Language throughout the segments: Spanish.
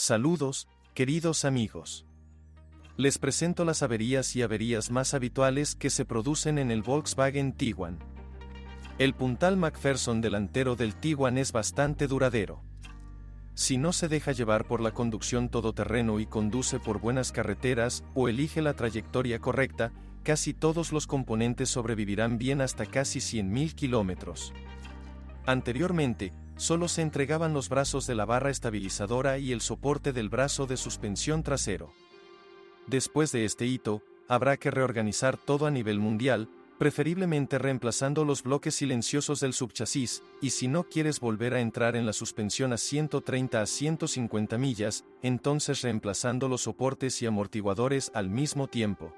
Saludos, queridos amigos. Les presento las averías más habituales que se producen en el Volkswagen Tiguan. El puntal McPherson delantero del Tiguan es bastante duradero. Si no se deja llevar por la conducción todoterreno y conduce por buenas carreteras o elige la trayectoria correcta, casi todos los componentes sobrevivirán bien hasta casi 100.000 kilómetros. Anteriormente, solo se entregaban los brazos de la barra estabilizadora y el soporte del brazo de suspensión trasero. Después de este hito, habrá que reorganizar todo a nivel mundial, preferiblemente reemplazando los bloques silenciosos del subchasis, y si no quieres volver a entrar en la suspensión a 130 a 150 millas, entonces reemplazando los soportes y amortiguadores al mismo tiempo.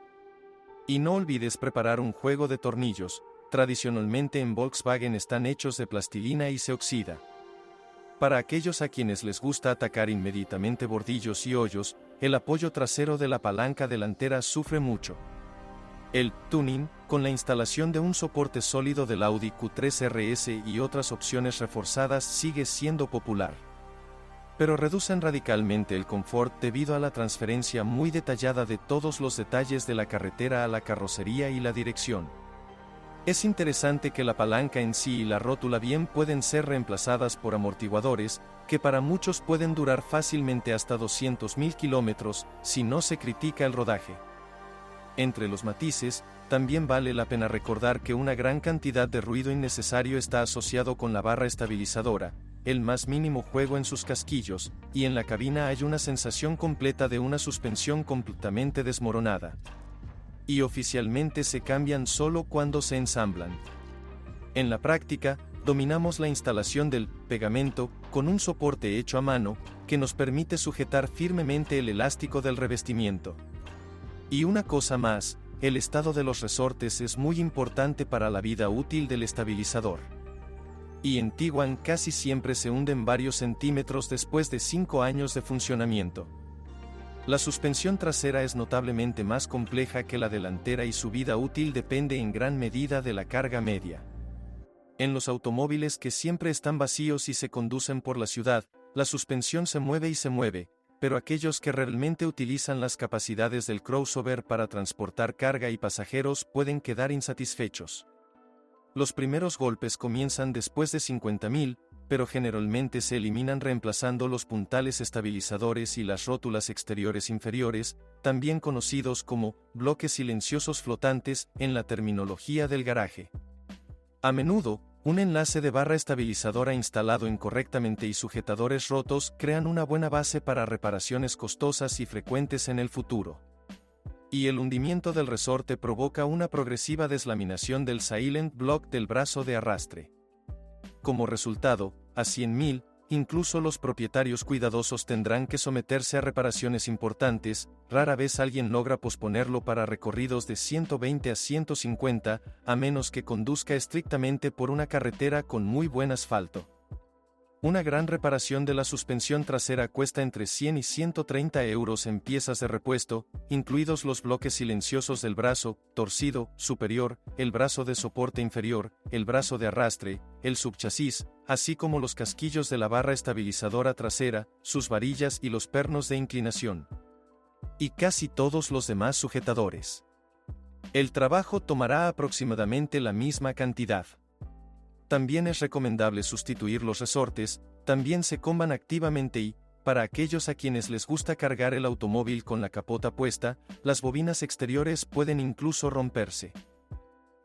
Y no olvides preparar un juego de tornillos. Tradicionalmente en Volkswagen están hechos de plastilina y se oxida. Para aquellos a quienes les gusta atacar inmediatamente bordillos y hoyos, el apoyo trasero de la palanca delantera sufre mucho. El tuning, con la instalación de un soporte sólido del Audi Q3 RS y otras opciones reforzadas, sigue siendo popular. Pero reducen radicalmente el confort debido a la transferencia muy detallada de todos los detalles de la carretera a la carrocería y la dirección. Es interesante que la palanca en sí y la rótula bien pueden ser reemplazadas por amortiguadores, que para muchos pueden durar fácilmente hasta 200.000 kilómetros, si no se critica el rodaje. Entre los matices, también vale la pena recordar que una gran cantidad de ruido innecesario está asociado con la barra estabilizadora, el más mínimo juego en sus casquillos, y en la cabina hay una sensación completa de una suspensión completamente desmoronada. Y oficialmente se cambian solo cuando se ensamblan. En la práctica, dominamos la instalación del pegamento con un soporte hecho a mano, que nos permite sujetar firmemente el elástico del revestimiento. Y una cosa más, el estado de los resortes es muy importante para la vida útil del estabilizador. Y en Tiguan casi siempre se hunden varios centímetros después de 5 años de funcionamiento. La suspensión trasera es notablemente más compleja que la delantera y su vida útil depende en gran medida de la carga media. En los automóviles que siempre están vacíos y se conducen por la ciudad, la suspensión se mueve, pero aquellos que realmente utilizan las capacidades del crossover para transportar carga y pasajeros pueden quedar insatisfechos. Los primeros golpes comienzan después de 50.000, pero generalmente se eliminan reemplazando los puntales estabilizadores y las rótulas exteriores inferiores, también conocidos como bloques silenciosos flotantes en la terminología del garaje. A menudo, un enlace de barra estabilizadora instalado incorrectamente y sujetadores rotos crean una buena base para reparaciones costosas y frecuentes en el futuro. Y el hundimiento del resorte provoca una progresiva deslaminación del silent block del brazo de arrastre. Como resultado, a 100.000, incluso los propietarios cuidadosos tendrán que someterse a reparaciones importantes, rara vez alguien logra posponerlo para recorridos de 120 a 150, a menos que conduzca estrictamente por una carretera con muy buen asfalto. Una gran reparación de la suspensión trasera cuesta entre 100 y 130 euros en piezas de repuesto, incluidos los bloques silenciosos del brazo torcido superior, el brazo de soporte inferior, el brazo de arrastre, el subchasis, así como los casquillos de la barra estabilizadora trasera, sus varillas y los pernos de inclinación. Y casi todos los demás sujetadores. El trabajo tomará aproximadamente la misma cantidad. También es recomendable sustituir los resortes, también se comban activamente y, para aquellos a quienes les gusta cargar el automóvil con la capota puesta, las bobinas exteriores pueden incluso romperse.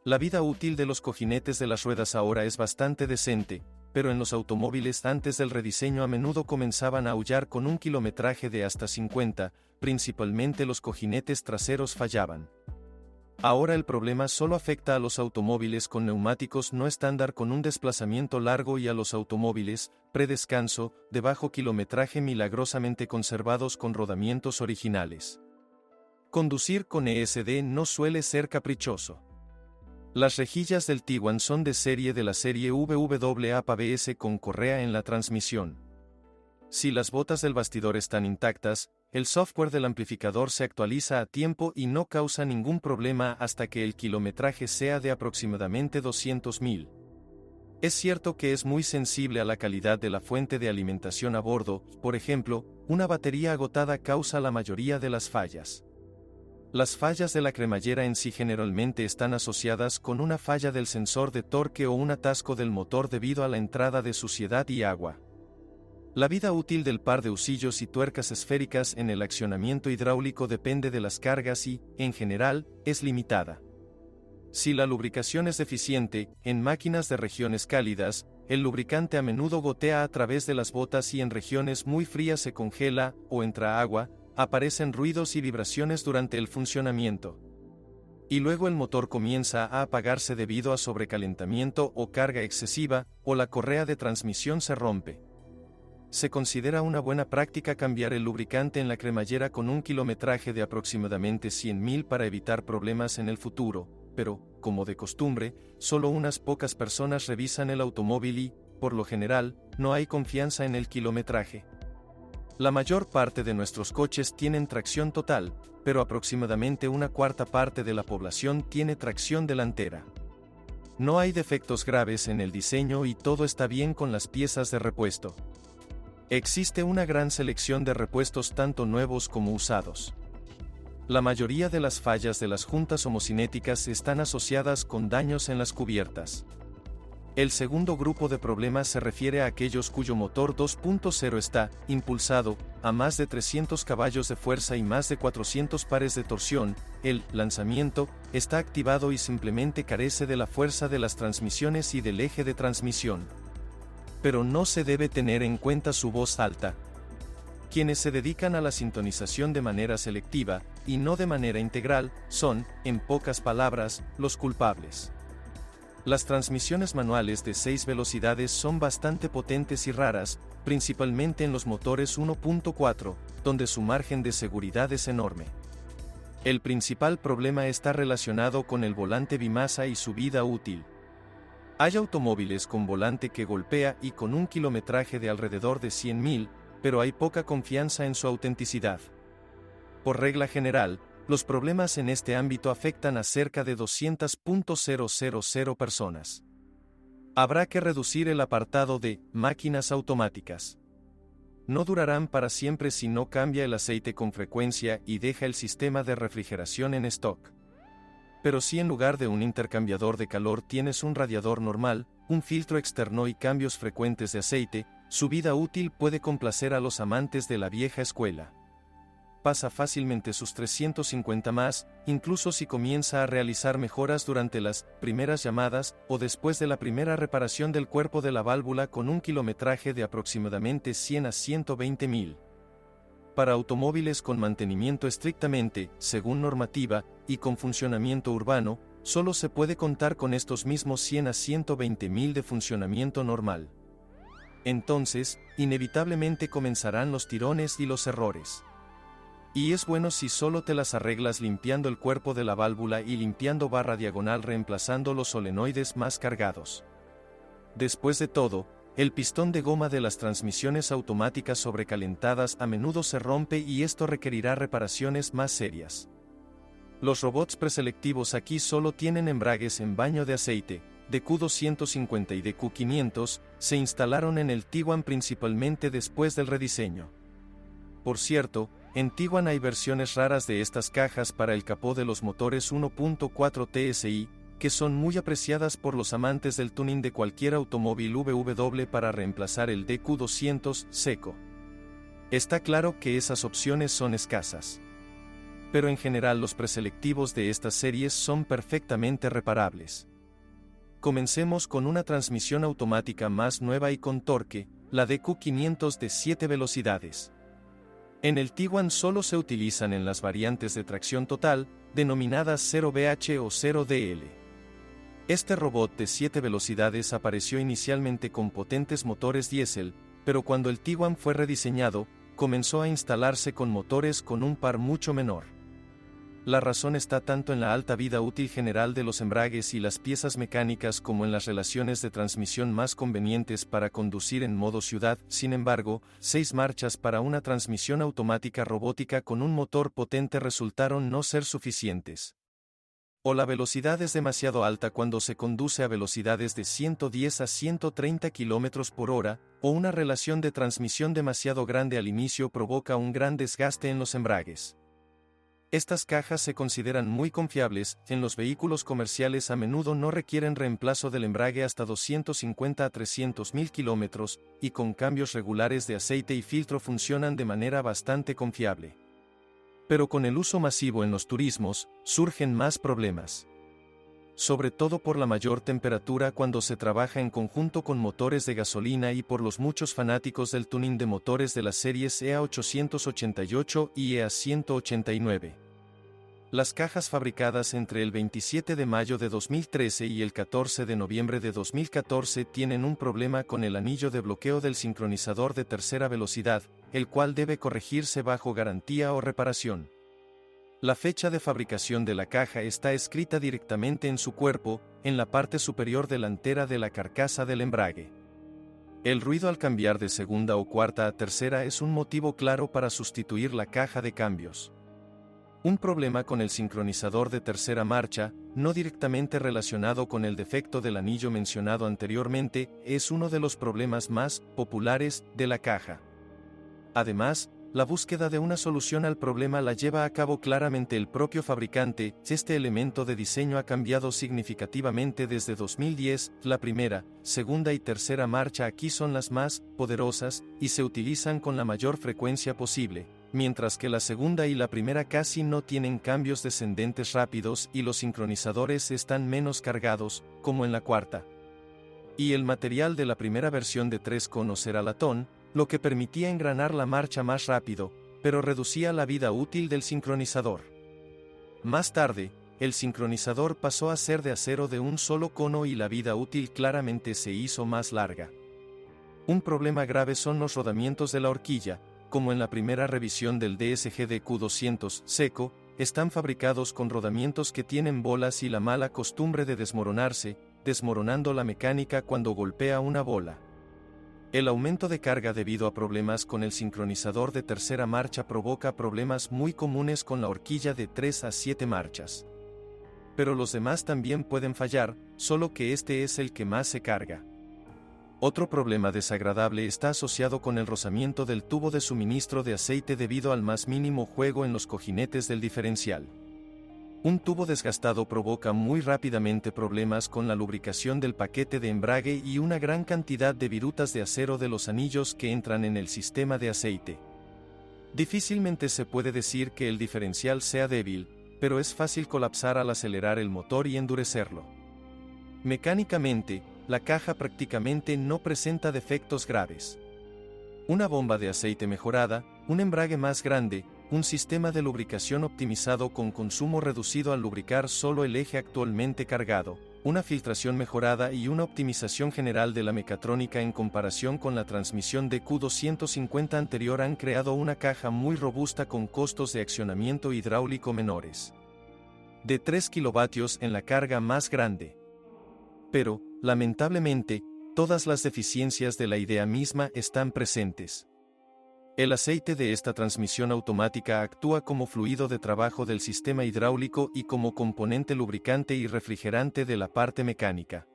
La vida útil de los cojinetes de las ruedas ahora es bastante decente, pero en los automóviles antes del rediseño a menudo comenzaban a aullar con un kilometraje de hasta 50, principalmente los cojinetes traseros fallaban. Ahora el problema solo afecta a los automóviles con neumáticos no estándar con un desplazamiento largo y a los automóviles, predescanso, de bajo kilometraje milagrosamente conservados con rodamientos originales. Conducir con ESD no suele ser caprichoso. Las rejillas del Tiguan son de serie de la serie VW-ABS con correa en la transmisión. Si las botas del bastidor están intactas, el software del amplificador se actualiza a tiempo y no causa ningún problema hasta que el kilometraje sea de aproximadamente 200.000. Es cierto que es muy sensible a la calidad de la fuente de alimentación a bordo, por ejemplo, una batería agotada causa la mayoría de las fallas. Las fallas de la cremallera en sí generalmente están asociadas con una falla del sensor de torque o un atasco del motor debido a la entrada de suciedad y agua. La vida útil del par de husillos y tuercas esféricas en el accionamiento hidráulico depende de las cargas y, en general, es limitada. Si la lubricación es deficiente, en máquinas de regiones cálidas, el lubricante a menudo gotea a través de las botas y en regiones muy frías se congela, o entra agua, aparecen ruidos y vibraciones durante el funcionamiento. Y luego el motor comienza a apagarse debido a sobrecalentamiento o carga excesiva, o la correa de transmisión se rompe. Se considera una buena práctica cambiar el lubricante en la cremallera con un kilometraje de aproximadamente 100.000 para evitar problemas en el futuro, pero, como de costumbre, solo unas pocas personas revisan el automóvil y, por lo general, no hay confianza en el kilometraje. La mayor parte de nuestros coches tienen tracción total, pero aproximadamente una cuarta parte de la población tiene tracción delantera. No hay defectos graves en el diseño y todo está bien con las piezas de repuesto. Existe una gran selección de repuestos tanto nuevos como usados. La mayoría de las fallas de las juntas homocinéticas están asociadas con daños en las cubiertas. El segundo grupo de problemas se refiere a aquellos cuyo motor 2.0 está impulsado a más de 300 caballos de fuerza y más de 400 pares de torsión. El lanzamiento está activado y simplemente carece de la fuerza de las transmisiones y del eje de transmisión. Pero no se debe tener en cuenta su voz alta. Quienes se dedican a la sintonización de manera selectiva, y no de manera integral, son, en pocas palabras, los culpables. Las transmisiones manuales de 6 velocidades son bastante potentes y raras, principalmente en los motores 1.4, donde su margen de seguridad es enorme. El principal problema está relacionado con el volante bimasa y su vida útil. Hay automóviles con volante que golpea y con un kilometraje de alrededor de 100.000, pero hay poca confianza en su autenticidad. Por regla general, los problemas en este ámbito afectan a cerca de 200.000 personas. Habrá que reducir el apartado de máquinas automáticas. No durarán para siempre si no cambia el aceite con frecuencia y deja el sistema de refrigeración en stock. Pero si en lugar de un intercambiador de calor tienes un radiador normal, un filtro externo y cambios frecuentes de aceite, su vida útil puede complacer a los amantes de la vieja escuela. Pasa fácilmente sus 350 más, incluso si comienza a realizar mejoras durante las primeras llamadas o después de la primera reparación del cuerpo de la válvula con un kilometraje de aproximadamente 100 a 120.000. Para automóviles con mantenimiento estrictamente, según normativa, y con funcionamiento urbano, solo se puede contar con estos mismos 100 a 120.000 de funcionamiento normal. Entonces, inevitablemente comenzarán los tirones y los errores. Y es bueno si solo te las arreglas limpiando el cuerpo de la válvula y limpiando barra diagonal reemplazando los solenoides más cargados. Después de todo, el pistón de goma de las transmisiones automáticas sobrecalentadas a menudo se rompe y esto requerirá reparaciones más serias. Los robots preselectivos aquí solo tienen embragues en baño de aceite, DQ250 y DQ500, se instalaron en el Tiguan principalmente después del rediseño. Por cierto, en Tiguan hay versiones raras de estas cajas para el capó de los motores 1.4 TSI, que son muy apreciadas por los amantes del tuning de cualquier automóvil VW para reemplazar el DQ200 seco. Está claro que esas opciones son escasas. Pero en general los preselectivos de estas series son perfectamente reparables. Comencemos con una transmisión automática más nueva y con torque, la DQ500 de 7 velocidades. En el Tiguan solo se utilizan en las variantes de tracción total, denominadas 0VH o 0DL. Este robot de 7 velocidades apareció inicialmente con potentes motores diésel, pero cuando el Tiguan fue rediseñado, comenzó a instalarse con motores con un par mucho menor. La razón está tanto en la alta vida útil general de los embragues y las piezas mecánicas como en las relaciones de transmisión más convenientes para conducir en modo ciudad. Sin embargo, 6 marchas para una transmisión automática robótica con un motor potente resultaron no ser suficientes. O la velocidad es demasiado alta cuando se conduce a velocidades de 110 a 130 km por hora, o una relación de transmisión demasiado grande al inicio provoca un gran desgaste en los embragues. Estas cajas se consideran muy confiables. En los vehículos comerciales a menudo no requieren reemplazo del embrague hasta 250 a 300.000 kilómetros, y con cambios regulares de aceite y filtro funcionan de manera bastante confiable. Pero con el uso masivo en los turismos, surgen más problemas. Sobre todo por la mayor temperatura cuando se trabaja en conjunto con motores de gasolina y por los muchos fanáticos del tuning de motores de las series EA888 y EA189. Las cajas fabricadas entre el 27 de mayo de 2013 y el 14 de noviembre de 2014 tienen un problema con el anillo de bloqueo del sincronizador de tercera velocidad, el cual debe corregirse bajo garantía o reparación. La fecha de fabricación de la caja está escrita directamente en su cuerpo, en la parte superior delantera de la carcasa del embrague. El ruido al cambiar de segunda o cuarta a tercera es un motivo claro para sustituir la caja de cambios. Un problema con el sincronizador de tercera marcha, no directamente relacionado con el defecto del anillo mencionado anteriormente, es uno de los problemas más populares de la caja. Además, la búsqueda de una solución al problema la lleva a cabo claramente el propio fabricante. Este elemento de diseño ha cambiado significativamente desde 2010, la primera, segunda y tercera marcha aquí son las más poderosas, y se utilizan con la mayor frecuencia posible, mientras que la segunda y la primera casi no tienen cambios descendentes rápidos y los sincronizadores están menos cargados, como en la cuarta. Y el material de la primera versión de 3 conos era latón, lo que permitía engranar la marcha más rápido, pero reducía la vida útil del sincronizador. Más tarde, el sincronizador pasó a ser de acero de un solo cono y la vida útil claramente se hizo más larga. Un problema grave son los rodamientos de la horquilla, como en la primera revisión del DSG Q200 seco, están fabricados con rodamientos que tienen bolas y la mala costumbre de desmoronarse, desmoronando la mecánica cuando golpea una bola. El aumento de carga debido a problemas con el sincronizador de tercera marcha provoca problemas muy comunes con la horquilla de 3 a 7 marchas. Pero los demás también pueden fallar, solo que este es el que más se carga. Otro problema desagradable está asociado con el rozamiento del tubo de suministro de aceite debido al más mínimo juego en los cojinetes del diferencial. Un tubo desgastado provoca muy rápidamente problemas con la lubricación del paquete de embrague y una gran cantidad de virutas de acero de los anillos que entran en el sistema de aceite. Difícilmente se puede decir que el diferencial sea débil, pero es fácil colapsar al acelerar el motor y endurecerlo. Mecánicamente, la caja prácticamente no presenta defectos graves. Una bomba de aceite mejorada, un embrague más grande, un sistema de lubricación optimizado con consumo reducido al lubricar solo el eje actualmente cargado, una filtración mejorada y una optimización general de la mecatrónica en comparación con la transmisión de Q250 anterior han creado una caja muy robusta con costos de accionamiento hidráulico menores. De 3 kilovatios en la carga más grande. Pero, lamentablemente, todas las deficiencias de la idea misma están presentes. El aceite de esta transmisión automática actúa como fluido de trabajo del sistema hidráulico y como componente lubricante y refrigerante de la parte mecánica.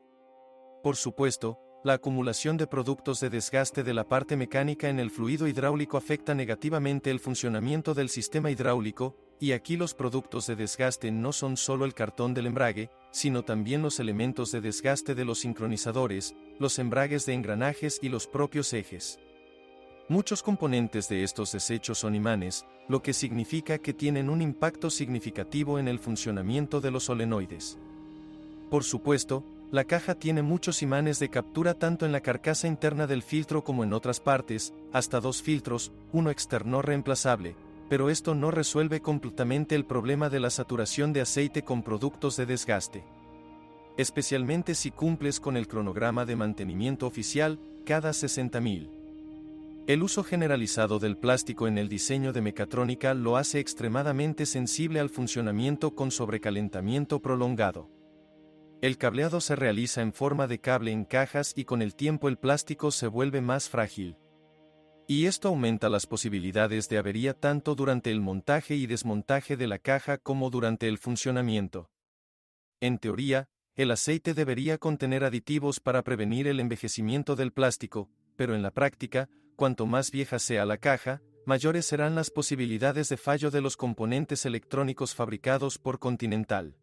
Por supuesto, la acumulación de productos de desgaste de la parte mecánica en el fluido hidráulico afecta negativamente el funcionamiento del sistema hidráulico, y aquí los productos de desgaste no son solo el cartón del embrague, sino también los elementos de desgaste de los sincronizadores, los embragues de engranajes y los propios ejes. Muchos componentes de estos desechos son imanes, lo que significa que tienen un impacto significativo en el funcionamiento de los solenoides. Por supuesto, la caja tiene muchos imanes de captura tanto en la carcasa interna del filtro como en otras partes, hasta 2 filtros, uno externo reemplazable, pero esto no resuelve completamente el problema de la saturación de aceite con productos de desgaste. Especialmente si cumples con el cronograma de mantenimiento oficial, cada 60.000. El uso generalizado del plástico en el diseño de mecatrónica lo hace extremadamente sensible al funcionamiento con sobrecalentamiento prolongado. El cableado se realiza en forma de cable en cajas y con el tiempo el plástico se vuelve más frágil. Y esto aumenta las posibilidades de avería tanto durante el montaje y desmontaje de la caja como durante el funcionamiento. En teoría, el aceite debería contener aditivos para prevenir el envejecimiento del plástico, pero en la práctica, cuanto más vieja sea la caja, mayores serán las posibilidades de fallo de los componentes electrónicos fabricados por Continental.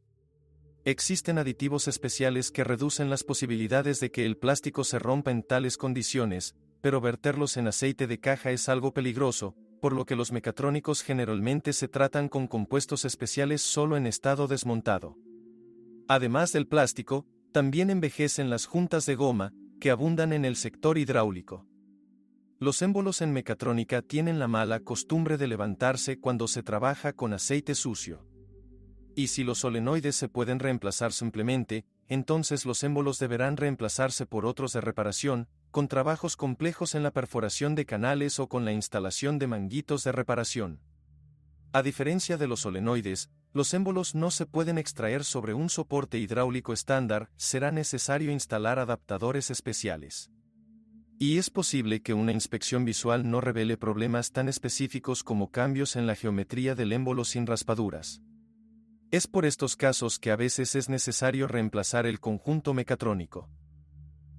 Existen aditivos especiales que reducen las posibilidades de que el plástico se rompa en tales condiciones, pero verterlos en aceite de caja es algo peligroso, por lo que los mecatrónicos generalmente se tratan con compuestos especiales solo en estado desmontado. Además del plástico, también envejecen las juntas de goma, que abundan en el sector hidráulico. Los émbolos en mecatrónica tienen la mala costumbre de levantarse cuando se trabaja con aceite sucio. Y si los solenoides se pueden reemplazar simplemente, entonces los émbolos deberán reemplazarse por otros de reparación, con trabajos complejos en la perforación de canales o con la instalación de manguitos de reparación. A diferencia de los solenoides, los émbolos no se pueden extraer sobre un soporte hidráulico estándar, será necesario instalar adaptadores especiales. Y es posible que una inspección visual no revele problemas tan específicos como cambios en la geometría del émbolo sin raspaduras. Es por estos casos que a veces es necesario reemplazar el conjunto mecatrónico.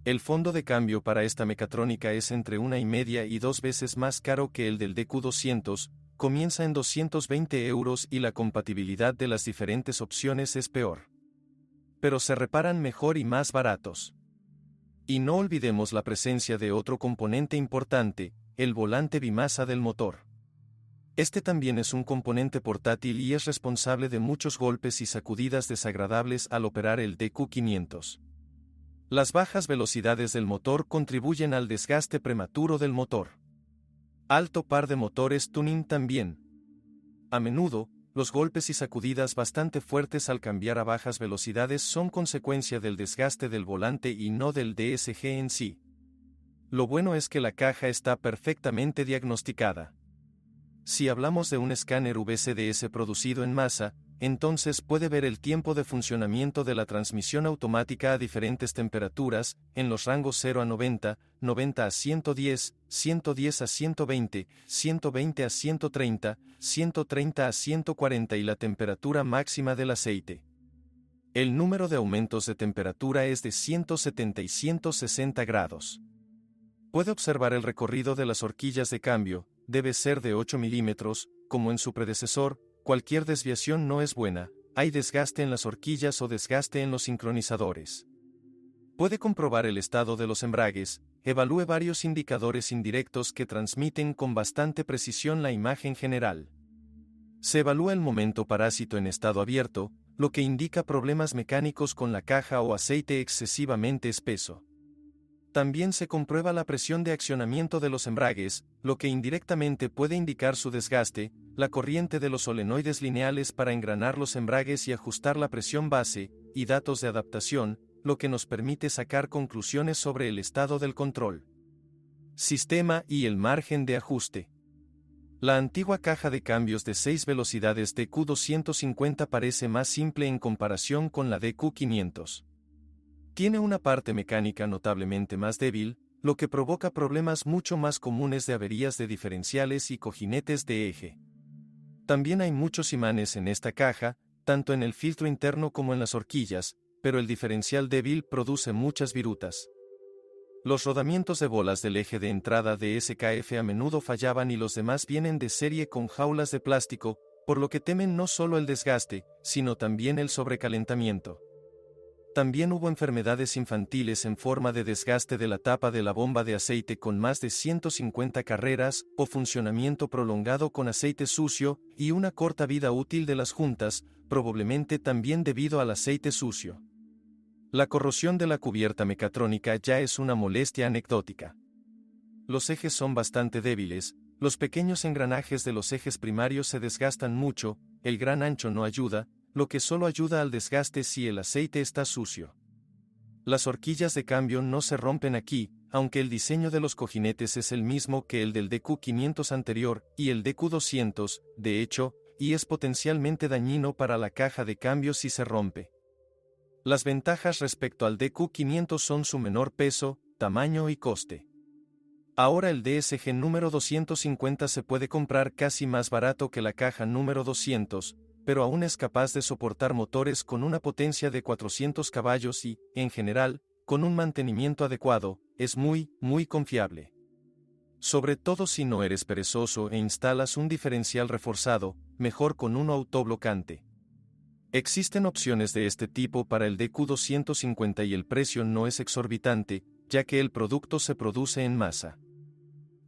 El fondo de cambio para esta mecatrónica es entre 1,5 y 2 veces más caro que el del DQ200, comienza en 220 € y la compatibilidad de las diferentes opciones es peor. Pero se reparan mejor y más baratos. Y no olvidemos la presencia de otro componente importante, el volante bimasa del motor. Este también es un componente portátil y es responsable de muchos golpes y sacudidas desagradables al operar el DQ500. Las bajas velocidades del motor contribuyen al desgaste prematuro del motor. Alto par de motores tuning también. A menudo, los golpes y sacudidas bastante fuertes al cambiar a bajas velocidades son consecuencia del desgaste del volante y no del DSG en sí. Lo bueno es que la caja está perfectamente diagnosticada. Si hablamos de un escáner VCDS producido en masa, entonces puede ver el tiempo de funcionamiento de la transmisión automática a diferentes temperaturas, en los rangos 0 a 90, 90 a 110, 110 a 120, 120 a 130, 130 a 140 y la temperatura máxima del aceite. El número de aumentos de temperatura es de 170 y 160 grados. Puede observar el recorrido de las horquillas de cambio, debe ser de 8 milímetros, como en su predecesor. Cualquier desviación no es buena, hay desgaste en las horquillas o desgaste en los sincronizadores. Puede comprobar el estado de los embragues, evalúe varios indicadores indirectos que transmiten con bastante precisión la imagen general. Se evalúa el momento parásito en estado abierto, lo que indica problemas mecánicos con la caja o aceite excesivamente espeso. También se comprueba la presión de accionamiento de los embragues, lo que indirectamente puede indicar su desgaste, la corriente de los solenoides lineales para engranar los embragues y ajustar la presión base, y datos de adaptación, lo que nos permite sacar conclusiones sobre el estado del control sistema y el margen de ajuste. La antigua caja de cambios de 6 velocidades DQ250 parece más simple en comparación con la DQ500. Tiene una parte mecánica notablemente más débil, lo que provoca problemas mucho más comunes de averías de diferenciales y cojinetes de eje. También hay muchos imanes en esta caja, tanto en el filtro interno como en las horquillas, pero el diferencial débil produce muchas virutas. Los rodamientos de bolas del eje de entrada de SKF a menudo fallaban y los demás vienen de serie con jaulas de plástico, por lo que temen no solo el desgaste, sino también el sobrecalentamiento. También hubo enfermedades infantiles en forma de desgaste de la tapa de la bomba de aceite con más de 150 carreras, o funcionamiento prolongado con aceite sucio, y una corta vida útil de las juntas, probablemente también debido al aceite sucio. La corrosión de la cubierta mecatrónica ya es una molestia anecdótica. Los ejes son bastante débiles, los pequeños engranajes de los ejes primarios se desgastan mucho, el gran ancho no ayuda, lo que solo ayuda al desgaste si el aceite está sucio. Las horquillas de cambio no se rompen aquí, aunque el diseño de los cojinetes es el mismo que el del DQ500 anterior y el DQ200, de hecho, y es potencialmente dañino para la caja de cambio si se rompe. Las ventajas respecto al DQ500 son su menor peso, tamaño y coste. Ahora el DSG número 250 se puede comprar casi más barato que la caja número 200, pero aún es capaz de soportar motores con una potencia de 400 caballos y, en general, con un mantenimiento adecuado, es muy confiable. Sobre todo si no eres perezoso e instalas un diferencial reforzado, mejor con uno autoblocante. Existen opciones de este tipo para el DQ250 y el precio no es exorbitante, ya que el producto se produce en masa.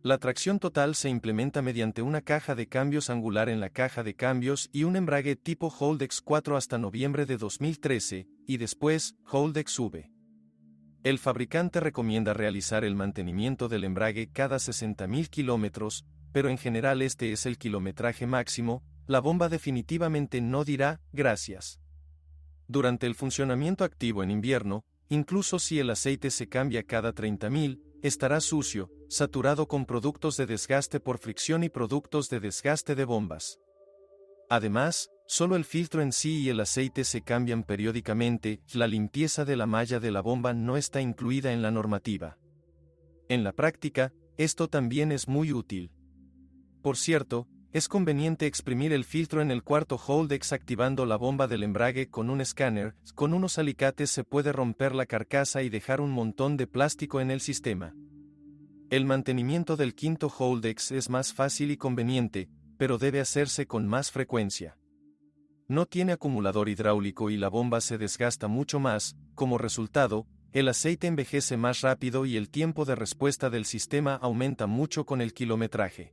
La tracción total se implementa mediante una caja de cambios angular en la caja de cambios y un embrague tipo Holdex 4 hasta noviembre de 2013, y después, Holdex V. El fabricante recomienda realizar el mantenimiento del embrague cada 60.000 kilómetros, pero en general este es el kilometraje máximo. La bomba definitivamente no dirá gracias. Durante el funcionamiento activo en invierno, incluso si el aceite se cambia cada 30.000, estará sucio, saturado con productos de desgaste por fricción y productos de desgaste de bombas. Además, solo el filtro en sí y el aceite se cambian periódicamente, la limpieza de la malla de la bomba no está incluida en la normativa. En la práctica, esto también es muy útil. Por cierto, es conveniente exprimir el filtro en el cuarto Holdex activando la bomba del embrague con un escáner. Con unos alicates se puede romper la carcasa y dejar un montón de plástico en el sistema. El mantenimiento del quinto Holdex es más fácil y conveniente, pero debe hacerse con más frecuencia. No tiene acumulador hidráulico y la bomba se desgasta mucho más. Como resultado, el aceite envejece más rápido y el tiempo de respuesta del sistema aumenta mucho con el kilometraje.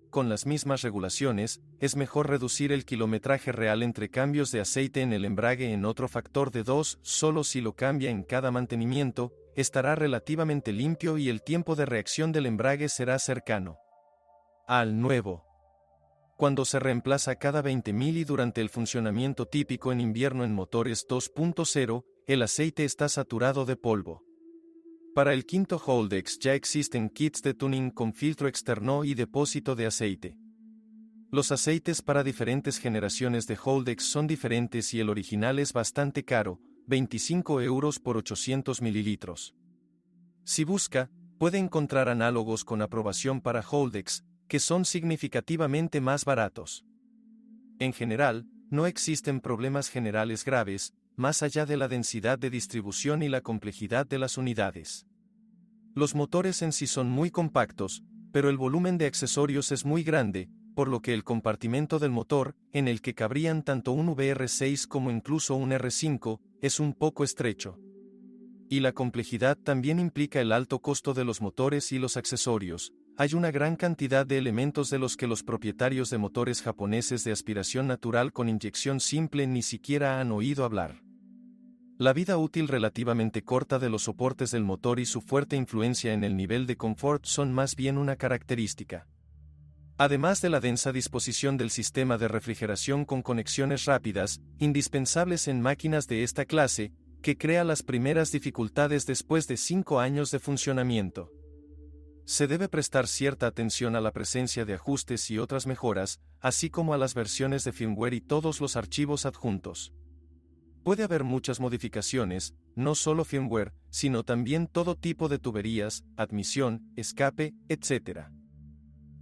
Con las mismas regulaciones, es mejor reducir el kilometraje real entre cambios de aceite en el embrague en otro factor de 2, solo si lo cambia en cada mantenimiento, estará relativamente limpio y el tiempo de reacción del embrague será cercano al nuevo. Cuando se reemplaza cada 20.000 y durante el funcionamiento típico en invierno en motores 2.0, el aceite está saturado de polvo. Para el quinto Holdex ya existen kits de tuning con filtro externo y depósito de aceite. Los aceites para diferentes generaciones de Holdex son diferentes y el original es bastante caro, 25 euros por 800 mililitros. Si busca, puede encontrar análogos con aprobación para Holdex, que son significativamente más baratos. En general, no existen problemas generales graves, más allá de la densidad de distribución y la complejidad de las unidades. Los motores en sí son muy compactos, pero el volumen de accesorios es muy grande, por lo que el compartimento del motor, en el que cabrían tanto un VR6 como incluso un R5, es un poco estrecho. Y la complejidad también implica el alto costo de los motores y los accesorios. Hay una gran cantidad de elementos de los que los propietarios de motores japoneses de aspiración natural con inyección simple ni siquiera han oído hablar. La vida útil relativamente corta de los soportes del motor y su fuerte influencia en el nivel de confort son más bien una característica. Además de la densa disposición del sistema de refrigeración con conexiones rápidas, indispensables en máquinas de esta clase, que crea las primeras dificultades después de 5 años de funcionamiento. Se debe prestar cierta atención a la presencia de ajustes y otras mejoras, así como a las versiones de firmware y todos los archivos adjuntos. Puede haber muchas modificaciones, no solo firmware, sino también todo tipo de tuberías, admisión, escape, etc.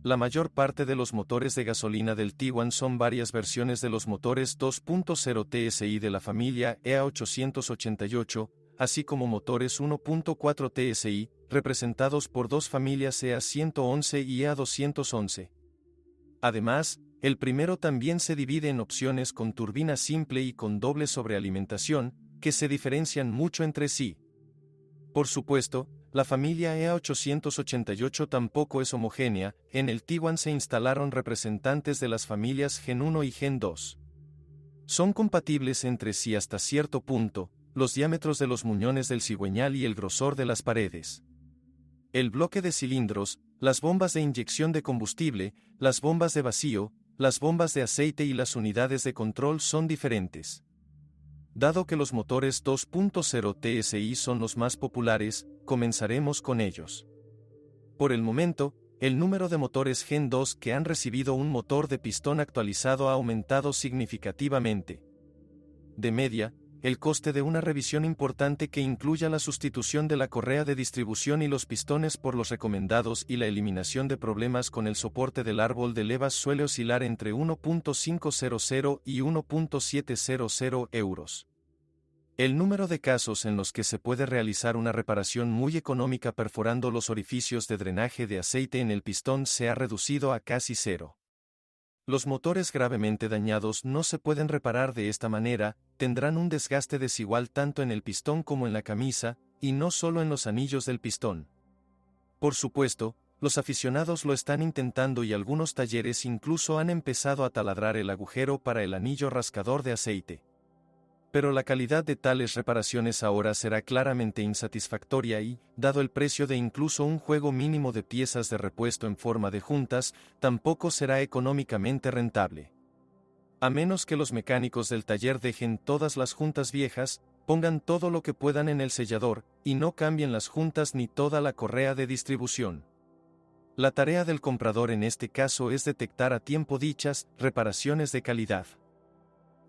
La mayor parte de los motores de gasolina del Tiguan son varias versiones de los motores 2.0 TSI de la familia EA888, así como motores 1.4 TSI, representados por dos familias EA111 y EA211. Además, el primero también se divide en opciones con turbina simple y con doble sobrealimentación, que se diferencian mucho entre sí. Por supuesto, la familia EA888 tampoco es homogénea. En el Tiguan se instalaron representantes de las familias Gen 1 y Gen 2. Son compatibles entre sí hasta cierto punto, los diámetros de los muñones del cigüeñal y el grosor de las paredes. El bloque de cilindros, las bombas de inyección de combustible, las bombas de vacío, las bombas de aceite y las unidades de control son diferentes. Dado que los motores 2.0 TSI son los más populares, comenzaremos con ellos. Por el momento, el número de motores Gen 2 que han recibido un motor de pistón actualizado ha aumentado significativamente. De media, el coste de una revisión importante que incluya la sustitución de la correa de distribución y los pistones por los recomendados y la eliminación de problemas con el soporte del árbol de levas suele oscilar entre 1.500 y 1.700 euros. El número de casos en los que se puede realizar una reparación muy económica perforando los orificios de drenaje de aceite en el pistón se ha reducido a casi cero. Los motores gravemente dañados no se pueden reparar de esta manera, tendrán un desgaste desigual tanto en el pistón como en la camisa, y no solo en los anillos del pistón. Por supuesto, los aficionados lo están intentando y algunos talleres incluso han empezado a taladrar el agujero para el anillo rascador de aceite. Pero la calidad de tales reparaciones ahora será claramente insatisfactoria y, dado el precio de incluso un juego mínimo de piezas de repuesto en forma de juntas, tampoco será económicamente rentable. A menos que los mecánicos del taller dejen todas las juntas viejas, pongan todo lo que puedan en el sellador, y no cambien las juntas ni toda la correa de distribución. La tarea del comprador en este caso es detectar a tiempo dichas reparaciones de calidad.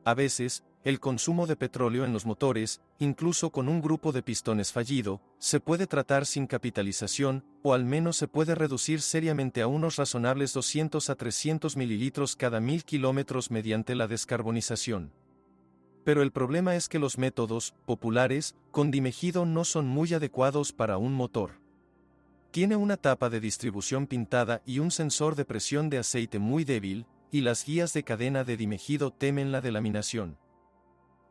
A veces, el consumo de petróleo en los motores, incluso con un grupo de pistones fallido, se puede tratar sin capitalización, o al menos se puede reducir seriamente a unos razonables 200 a 300 mililitros cada 1000 kilómetros mediante la descarbonización. Pero el problema es que los métodos populares con dimejido no son muy adecuados para un motor. Tiene una tapa de distribución pintada y un sensor de presión de aceite muy débil, y las guías de cadena de dimejido temen la delaminación.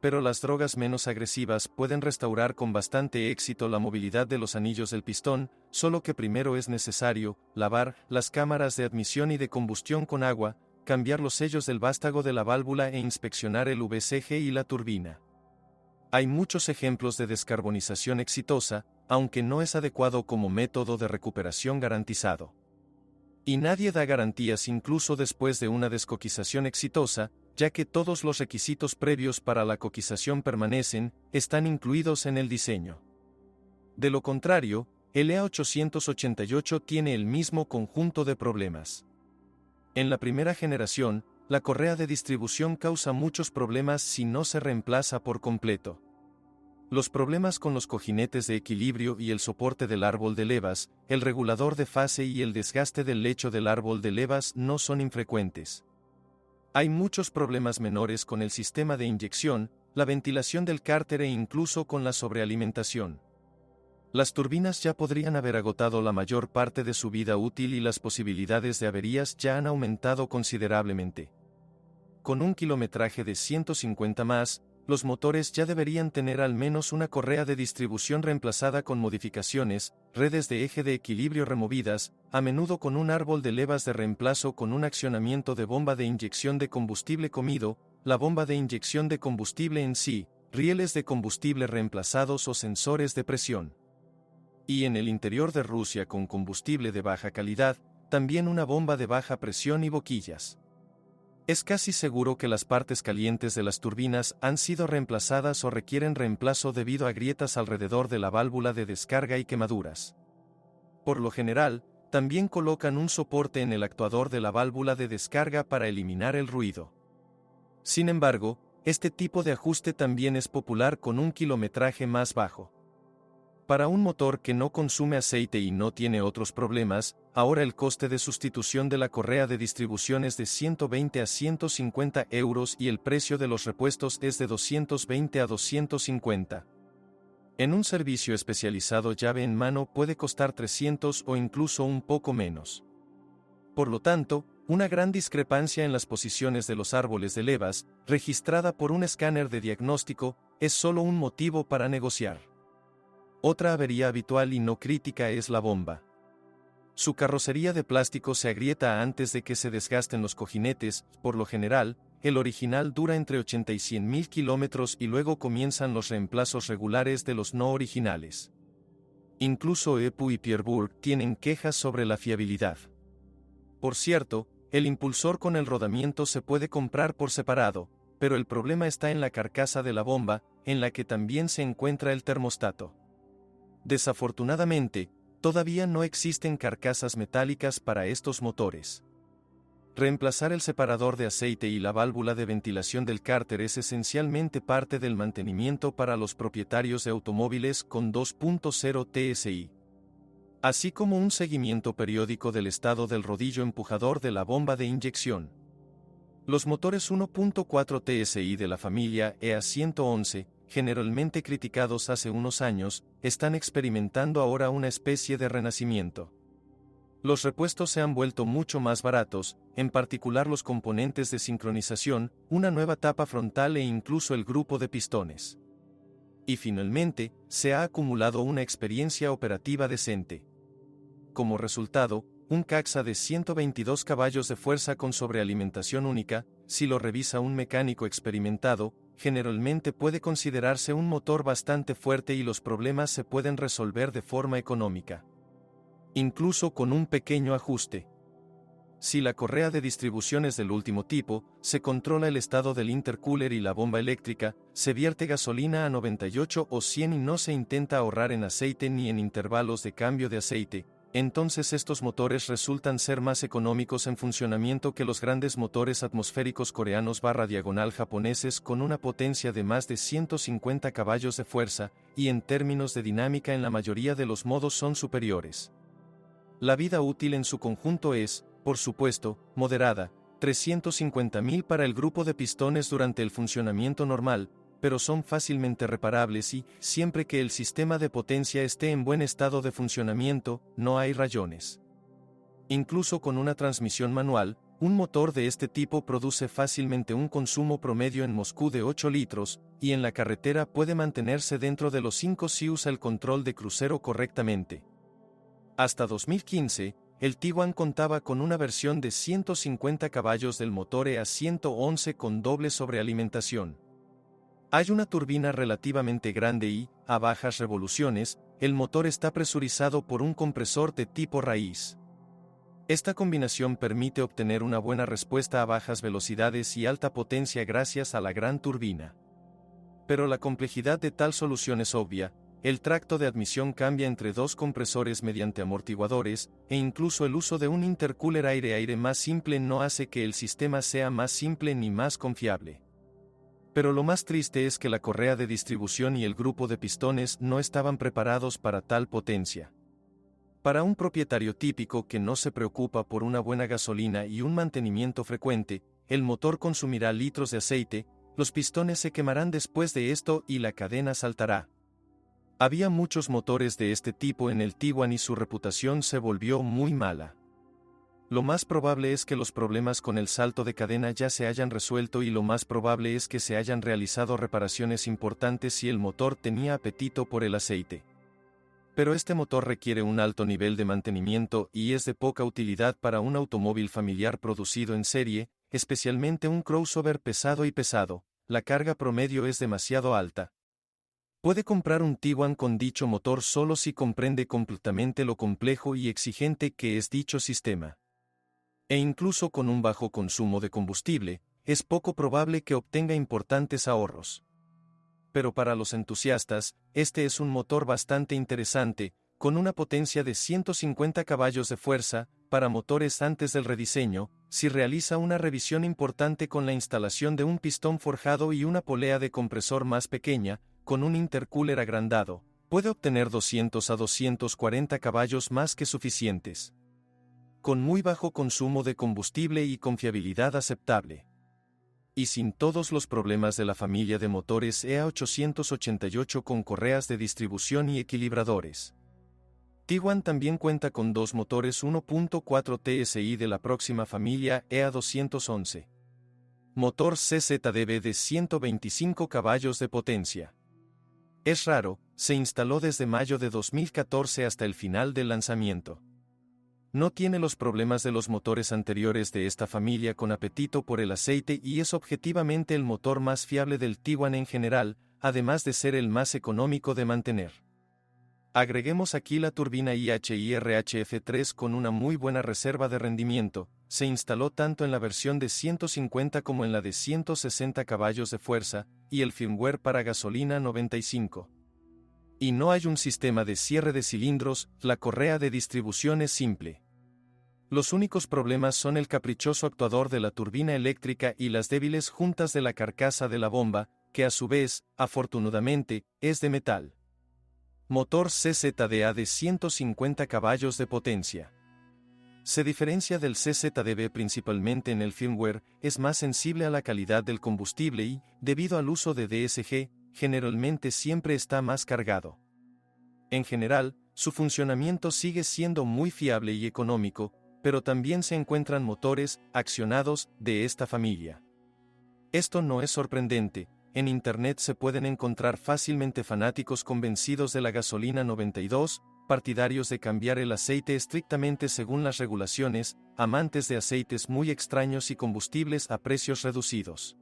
Pero las drogas menos agresivas pueden restaurar con bastante éxito la movilidad de los anillos del pistón, solo que primero es necesario lavar las cámaras de admisión y de combustión con agua, cambiar los sellos del vástago de la válvula e inspeccionar el VCG y la turbina. Hay muchos ejemplos de descarbonización exitosa, aunque no es adecuado como método de recuperación garantizado. Y nadie da garantías incluso después de una descoquización exitosa, ya que todos los requisitos previos para la coquización permanecen, están incluidos en el diseño. De lo contrario, el EA888 tiene el mismo conjunto de problemas. En la primera generación, la correa de distribución causa muchos problemas si no se reemplaza por completo. Los problemas con los cojinetes de equilibrio y el soporte del árbol de levas, el regulador de fase y el desgaste del lecho del árbol de levas no son infrecuentes. Hay muchos problemas menores con el sistema de inyección, la ventilación del cárter e incluso con la sobrealimentación. Las turbinas ya podrían haber agotado la mayor parte de su vida útil y las posibilidades de averías ya han aumentado considerablemente. Con un kilometraje de 150 más, los motores ya deberían tener al menos una correa de distribución reemplazada con modificaciones, redes de eje de equilibrio removidas, a menudo con un árbol de levas de reemplazo con un accionamiento de bomba de inyección de combustible comido, la bomba de inyección de combustible en sí, rieles de combustible reemplazados o sensores de presión. Y en el interior de Rusia con combustible de baja calidad, también una bomba de baja presión y boquillas. Es casi seguro que las partes calientes de las turbinas han sido reemplazadas o requieren reemplazo debido a grietas alrededor de la válvula de descarga y quemaduras. Por lo general, también colocan un soporte en el actuador de la válvula de descarga para eliminar el ruido. Sin embargo, este tipo de ajuste también es popular con un kilometraje más bajo. Para un motor que no consume aceite y no tiene otros problemas, ahora el coste de sustitución de la correa de distribución es de 120 a 150 euros y el precio de los repuestos es de 220 a 250. En un servicio especializado llave en mano puede costar 300 o incluso un poco menos. Por lo tanto, una gran discrepancia en las posiciones de los árboles de levas, registrada por un escáner de diagnóstico, es solo un motivo para negociar. Otra avería habitual y no crítica es la bomba. Su carrocería de plástico se agrieta antes de que se desgasten los cojinetes, por lo general, el original dura entre 80 y 100.000 kilómetros y luego comienzan los reemplazos regulares de los no originales. Incluso EPU y Pierburg tienen quejas sobre la fiabilidad. Por cierto, el impulsor con el rodamiento se puede comprar por separado, pero el problema está en la carcasa de la bomba, en la que también se encuentra el termostato. Desafortunadamente, todavía no existen carcasas metálicas para estos motores. Reemplazar el separador de aceite y la válvula de ventilación del cárter es esencialmente parte del mantenimiento para los propietarios de automóviles con 2.0 TSI, así como un seguimiento periódico del estado del rodillo empujador de la bomba de inyección. Los motores 1.4 TSI de la familia EA111, generalmente criticados hace unos años, están experimentando ahora una especie de renacimiento. Los repuestos se han vuelto mucho más baratos, en particular los componentes de sincronización, una nueva tapa frontal e incluso el grupo de pistones. Y finalmente, se ha acumulado una experiencia operativa decente. Como resultado, un Caxa de 122 caballos de fuerza con sobrealimentación única, si lo revisa un mecánico experimentado, generalmente puede considerarse un motor bastante fuerte y los problemas se pueden resolver de forma económica, incluso con un pequeño ajuste. Si la correa de distribución es del último tipo, se controla el estado del intercooler y la bomba eléctrica, se vierte gasolina a 98 o 100 y no se intenta ahorrar en aceite ni en intervalos de cambio de aceite, entonces estos motores resultan ser más económicos en funcionamiento que los grandes motores atmosféricos coreanos / japoneses con una potencia de más de 150 caballos de fuerza, y en términos de dinámica en la mayoría de los modos son superiores. La vida útil en su conjunto es, por supuesto, moderada, 350.000 para el grupo de pistones durante el funcionamiento normal, pero son fácilmente reparables y, siempre que el sistema de potencia esté en buen estado de funcionamiento, no hay rayones. Incluso con una transmisión manual, un motor de este tipo produce fácilmente un consumo promedio en Moscú de 8 litros, y en la carretera puede mantenerse dentro de los 5 si usa el control de crucero correctamente. Hasta 2015, el Tiguan contaba con una versión de 150 caballos del motor EA111 con doble sobrealimentación. Hay una turbina relativamente grande y, a bajas revoluciones, el motor está presurizado por un compresor de tipo raíz. Esta combinación permite obtener una buena respuesta a bajas velocidades y alta potencia gracias a la gran turbina. Pero la complejidad de tal solución es obvia. El tracto de admisión cambia entre dos compresores mediante amortiguadores, e incluso el uso de un intercooler aire-aire más simple no hace que el sistema sea más simple ni más confiable. Pero lo más triste es que la correa de distribución y el grupo de pistones no estaban preparados para tal potencia. Para un propietario típico que no se preocupa por una buena gasolina y un mantenimiento frecuente, el motor consumirá litros de aceite, los pistones se quemarán después de esto y la cadena saltará. Había muchos motores de este tipo en el Tiguan y su reputación se volvió muy mala. Lo más probable es que los problemas con el salto de cadena ya se hayan resuelto y lo más probable es que se hayan realizado reparaciones importantes si el motor tenía apetito por el aceite. Pero este motor requiere un alto nivel de mantenimiento y es de poca utilidad para un automóvil familiar producido en serie, especialmente un crossover pesado y pesado. La carga promedio es demasiado alta. Puede comprar un Tiguan con dicho motor solo si comprende completamente lo complejo y exigente que es dicho sistema. E incluso con un bajo consumo de combustible, es poco probable que obtenga importantes ahorros. Pero para los entusiastas, este es un motor bastante interesante, con una potencia de 150 caballos de fuerza, para motores antes del rediseño, si realiza una revisión importante con la instalación de un pistón forjado y una polea de compresor más pequeña, con un intercooler agrandado, puede obtener 200 a 240 caballos más que suficientes. Con muy bajo consumo de combustible y confiabilidad aceptable. Y sin todos los problemas de la familia de motores EA888 con correas de distribución y equilibradores. Tiguan también cuenta con dos motores 1.4 TSI de la próxima familia EA211. Motor CZDB de 125 caballos de potencia. Es raro, se instaló desde mayo de 2014 hasta el final del lanzamiento. No tiene los problemas de los motores anteriores de esta familia con apetito por el aceite y es objetivamente el motor más fiable del Tiguan en general, además de ser el más económico de mantener. Agreguemos aquí la turbina IHIRHF3 con una muy buena reserva de rendimiento, se instaló tanto en la versión de 150 como en la de 160 caballos de fuerza, y el firmware para gasolina 95. Y no hay un sistema de cierre de cilindros, la correa de distribución es simple. Los únicos problemas son el caprichoso actuador de la turbina eléctrica y las débiles juntas de la carcasa de la bomba, que a su vez, afortunadamente, es de metal. Motor CZDA de 150 caballos de potencia. Se diferencia del CZDB principalmente en el firmware, es más sensible a la calidad del combustible y, debido al uso de DSG, generalmente siempre está más cargado. En general, su funcionamiento sigue siendo muy fiable y económico, pero también se encuentran motores accionados de esta familia. Esto no es sorprendente. En Internet se pueden encontrar fácilmente fanáticos convencidos de la gasolina 92, partidarios de cambiar el aceite estrictamente según las regulaciones, amantes de aceites muy extraños y combustibles a precios reducidos.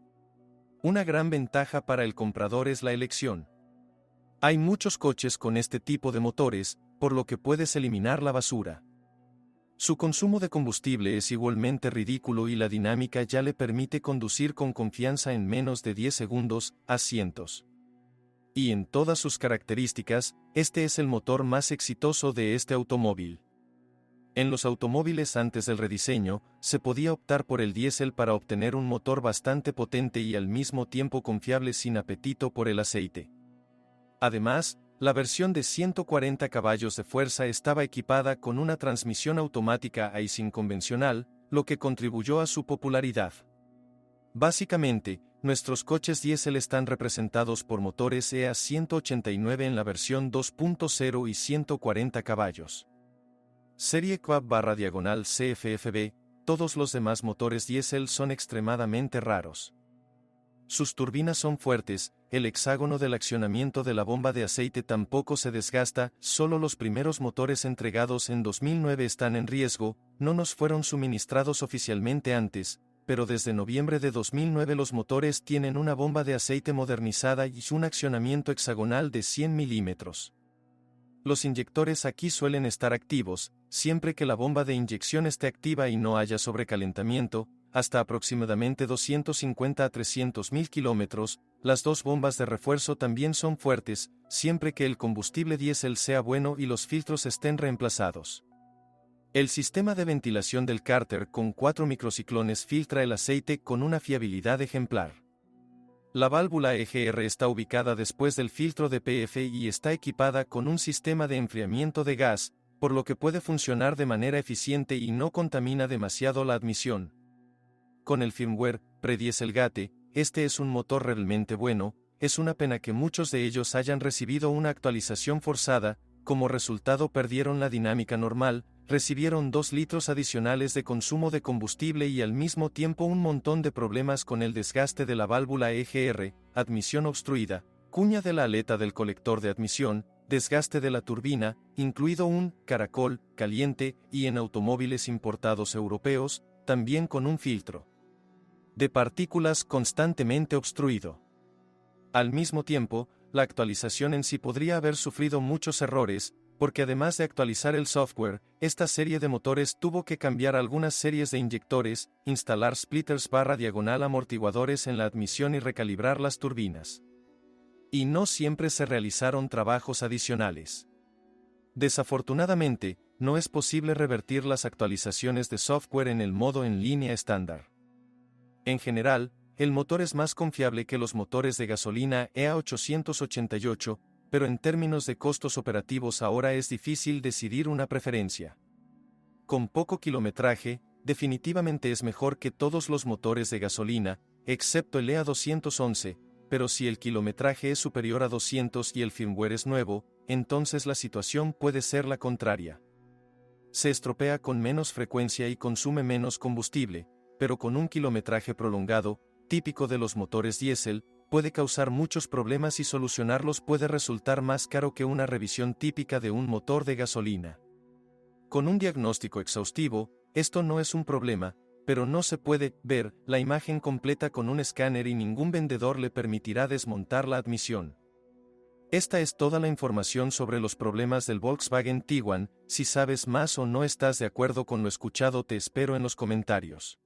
Una gran ventaja para el comprador es la elección. Hay muchos coches con este tipo de motores, por lo que puedes eliminar la basura. Su consumo de combustible es igualmente ridículo y la dinámica ya le permite conducir con confianza en menos de 10 segundos, a cientos. Y en todas sus características, este es el motor más exitoso de este automóvil. En los automóviles antes del rediseño, se podía optar por el diésel para obtener un motor bastante potente y al mismo tiempo confiable sin apetito por el aceite. Además, la versión de 140 caballos de fuerza estaba equipada con una transmisión automática Aisin convencional, lo que contribuyó a su popularidad. Básicamente, nuestros coches diésel están representados por motores EA 189 en la versión 2.0 y 140 caballos. Serie Quab/CFFB, todos los demás motores diésel son extremadamente raros. Sus turbinas son fuertes, el hexágono del accionamiento de la bomba de aceite tampoco se desgasta, solo los primeros motores entregados en 2009 están en riesgo, no nos fueron suministrados oficialmente antes, pero desde noviembre de 2009 los motores tienen una bomba de aceite modernizada y un accionamiento hexagonal de 100 milímetros. Los inyectores aquí suelen estar activos, siempre que la bomba de inyección esté activa y no haya sobrecalentamiento, hasta aproximadamente 250 a 300 mil kilómetros. Las dos bombas de refuerzo también son fuertes, siempre que el combustible diésel sea bueno y los filtros estén reemplazados. El sistema de ventilación del cárter con 4 microciclones filtra el aceite con una fiabilidad ejemplar. La válvula EGR está ubicada después del filtro de PF y está equipada con un sistema de enfriamiento de gas, por lo que puede funcionar de manera eficiente y no contamina demasiado la admisión. Con el firmware pre-Dieselgate, este es un motor realmente bueno. Es una pena que muchos de ellos hayan recibido una actualización forzada, como resultado perdieron la dinámica normal, recibieron 2 litros adicionales de consumo de combustible y al mismo tiempo un montón de problemas con el desgaste de la válvula EGR, admisión obstruida, cuña de la aleta del colector de admisión, desgaste de la turbina, incluido un caracol caliente y en automóviles importados europeos, también con un filtro de partículas constantemente obstruido. Al mismo tiempo, la actualización en sí podría haber sufrido muchos errores, porque además de actualizar el software, esta serie de motores tuvo que cambiar algunas series de inyectores, instalar splitters/diagonal amortiguadores en la admisión y recalibrar las turbinas. Y no siempre se realizaron trabajos adicionales. Desafortunadamente, no es posible revertir las actualizaciones de software en el modo en línea estándar. En general, el motor es más confiable que los motores de gasolina EA 888, pero en términos de costos operativos ahora es difícil decidir una preferencia. Con poco kilometraje, definitivamente es mejor que todos los motores de gasolina, excepto el EA 211, pero si el kilometraje es superior a 200 y el firmware es nuevo, entonces la situación puede ser la contraria. Se estropea con menos frecuencia y consume menos combustible, pero con un kilometraje prolongado, típico de los motores diésel, puede causar muchos problemas y solucionarlos puede resultar más caro que una revisión típica de un motor de gasolina. Con un diagnóstico exhaustivo, esto no es un problema, pero no se puede ver la imagen completa con un escáner y ningún vendedor le permitirá desmontar la admisión. Esta es toda la información sobre los problemas del Volkswagen Tiguan. Si sabes más o no estás de acuerdo con lo escuchado, te espero en los comentarios.